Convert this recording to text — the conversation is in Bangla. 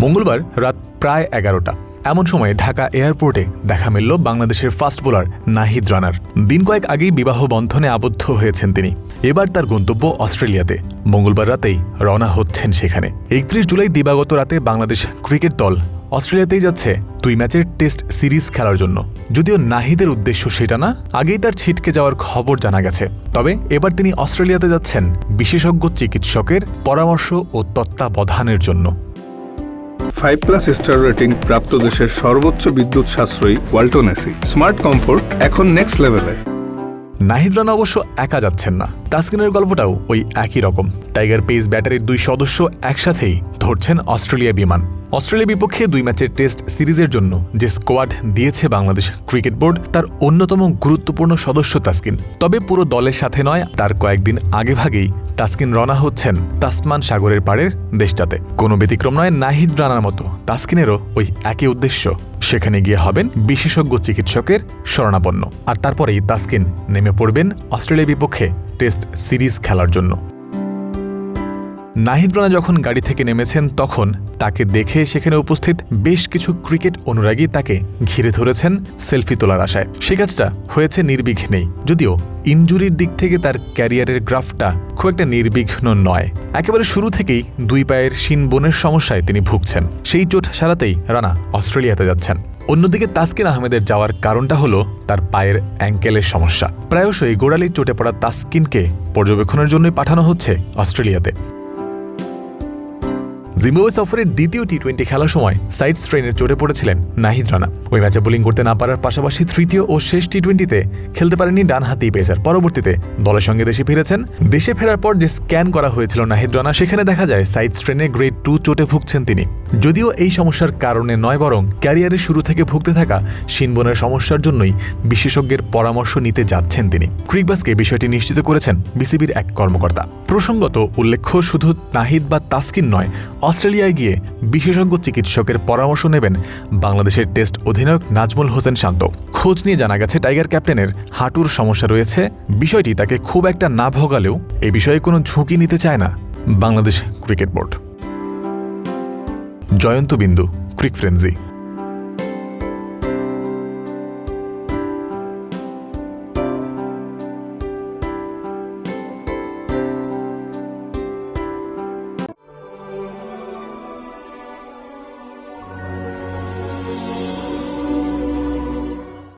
মঙ্গলবার রাত প্রায় 11টা। এমন সময় ঢাকা এয়ারপোর্টে দেখা মিলল বাংলাদেশের ফাস্ট বোলার নাহিদ রানার। দিন কয়েক আগেই বিবাহ বন্ধনে আবদ্ধ হয়েছেন তিনি। এবার তার গন্তব্য অস্ট্রেলিয়াতে। মঙ্গলবার রাতেই রওনা হচ্ছেন সেখানে। 31 জুলাই দিবাগত রাতে বাংলাদেশ ক্রিকেট দল অস্ট্রেলিয়াতেই যাচ্ছে 2 ম্যাচের টেস্ট সিরিজ খেলার জন্য। যদিও নাহিদের উদ্দেশ্য সেটা না, আগেই তার ছিটকে যাওয়ার খবর জানা গেছে। তবে এবার তিনি অস্ট্রেলিয়াতে যাচ্ছেন বিশেষজ্ঞ চিকিৎসকের পরামর্শ ও তত্ত্বাবধানের জন্য। 5+ স্টার রেটিং প্রাপ্ত দেশের সর্বোচ্চ বিদ্যুৎ সাশ্রয়ী ওয়ালটন এসি। স্মার্ট কমফোর্ট এখন নেক্সট লেভেলে। নাহিদ রানা অবশ্য একা যাচ্ছেন না। তাসকিনের গল্পটাও ওই একই রকম। টাইগার পেস ব্যাটারির 2 সদস্য একসাথেই ধরছেন অস্ট্রেলিয়া বিমান। অস্ট্রেলিয়া বিপক্ষে 2 ম্যাচের টেস্ট সিরিজের জন্য যে স্কোয়াড দিয়েছে বাংলাদেশ ক্রিকেট বোর্ড, তার অন্যতম গুরুত্বপূর্ণ সদস্য তাসকিন। তবে পুরো দলের সাথে নয়, তার কয়েকদিন আগেভাগেই তাসকিন রওনা হচ্ছেন তাসমান সাগরের পাড়ের দেশটাতে। কোনো ব্যতিক্রম নয় নাহিদ রানার মতো তাসকিনেরও ওই একই উদ্দেশ্য। সেখানে গিয়ে হবেন বিশেষজ্ঞ চিকিৎসকের শরণাপন্ন। আর তারপরেই তাসকিন নেমে পড়বেন অস্ট্রেলিয়া বিপক্ষে টেস্ট সিরিজ খেলার জন্য। নাহিদ রানা যখন গাড়ি থেকে নেমেছেন তখন তাকে দেখে সেখানে উপস্থিত বেশ কিছু ক্রিকেট অনুরাগী তাকে ঘিরে ধরেছেন সেলফি তোলার আশায়। সে কাজটা হয়েছে নির্বিঘ্নেই। যদিও ইনজুরির দিক থেকে তার ক্যারিয়ারের গ্রাফটা খুব একটা নির্বিঘ্ন নয়। একেবারে শুরু থেকেই 2 পায়ের শিন বোনের সমস্যায় তিনি ভুগছেন। সেই চোট সারাতেই রানা অস্ট্রেলিয়াতে যাচ্ছেন। অন্যদিকে তাসকিন আহমেদের যাওয়ার কারণটা হলো তার পায়ের অ্যাঙ্কেলের সমস্যা। প্রায়শই গোড়ালির চোটে পড়া তাসকিনকে পর্যবেক্ষণের জন্যই পাঠানো হচ্ছে অস্ট্রেলিয়াতে। জিম্বাবুয়ে সফরের দ্বিতীয় টি-20 খেলার সময় সাইড স্ট্রেনের চোটে পড়েছিলেন নাহিদ রানা। ওই ম্যাচে বোলিং করতে না পারার পাশাপাশি তৃতীয় ও শেষ টি-20তে খেলতে পারেননি ডানহাতি পেসার। পরবর্তীতে দলের সঙ্গে দেশে ফিরেছেন। দেশে ফেরার পর যে স্ক্যান করা হয়েছিল নাহিদ রানা, সেখানে দেখা যায় সাইড স্ট্রেনে গ্রেড 2 চোটে ভুগছেন তিনি। যদিও এই সমস্যার কারণে নয়, বরং ক্যারিয়ারের শুরু থেকে ভুগতে থাকা শিনবোনের সমস্যার জন্যই বিশেষজ্ঞের পরামর্শ নিতে যাচ্ছেন তিনি। ক্রিকবাসকে বিষয়টি নিশ্চিত করেছেন বিসিবির এক কর্মকর্তা। প্রসঙ্গত উল্লেখ্য, শুধু নাহিদ বা তাসকিন নয়, অস্ট্রেলিয়ায় গিয়ে বিশেষজ্ঞ চিকিৎসকের পরামর্শ নেবেন বাংলাদেশের টেস্ট অধিনায়ক নাজমুল হোসেন শান্ত। খোঁজ নিয়ে জানা গেছে টাইগার ক্যাপ্টেনের হাঁটুর সমস্যা রয়েছে। বিষয়টি তাকে খুব একটা না ভোগালেও এ বিষয়ে কোনো ঝুঁকি নিতে চায় না বাংলাদেশ ক্রিকেট বোর্ড। জয়ন্ত বিন্দু, ক্রিক ফ্রেন্সি।